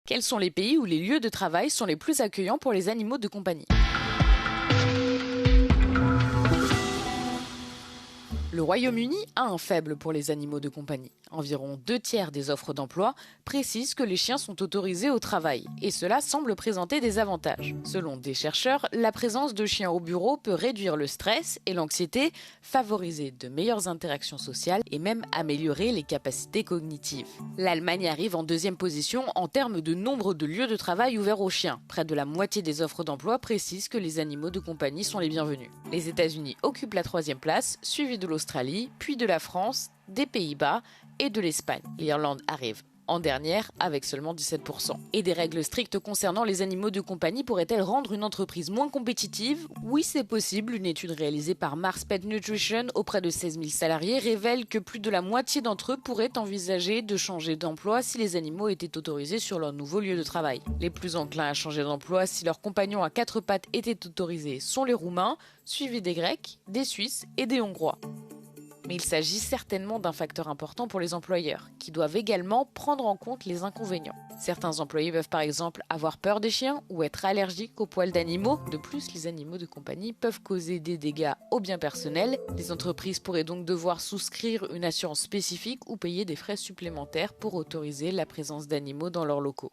Quels sont les pays où les lieux de travail sont les plus accueillants pour les animaux de compagnie? Le Royaume-Uni a un faible pour les animaux de compagnie. Environ 2 tiers des offres d'emploi précisent que les chiens sont autorisés au travail, et cela semble présenter des avantages. Selon des chercheurs, la présence de chiens au bureau peut réduire le stress et l'anxiété, favoriser de meilleures interactions sociales et même améliorer les capacités cognitives. L'Allemagne arrive en deuxième position en termes de nombre de lieux de travail ouverts aux chiens. Près de la moitié des offres d'emploi précisent que les animaux de compagnie sont les bienvenus. Les États-Unis occupent la troisième place, suivis de l'Australie, puis de la France, des Pays-Bas et de l'Espagne. L'Irlande arrive en dernière avec seulement 17%. Et des règles strictes concernant les animaux de compagnie pourraient-elles rendre une entreprise moins compétitive? Oui, c'est possible. Une étude réalisée par Mars Pet Nutrition auprès de 16 000 salariés révèle que plus de la moitié d'entre eux pourraient envisager de changer d'emploi si les animaux étaient autorisés sur leur nouveau lieu de travail. Les plus enclins à changer d'emploi si leurs compagnons à 4 pattes étaient autorisés sont les Roumains, suivis des Grecs, des Suisses et des Hongrois. Mais il s'agit certainement d'un facteur important pour les employeurs, qui doivent également prendre en compte les inconvénients. Certains employés peuvent par exemple avoir peur des chiens ou être allergiques aux poils d'animaux. De plus, les animaux de compagnie peuvent causer des dégâts aux biens personnels. Les entreprises pourraient donc devoir souscrire une assurance spécifique ou payer des frais supplémentaires pour autoriser la présence d'animaux dans leurs locaux.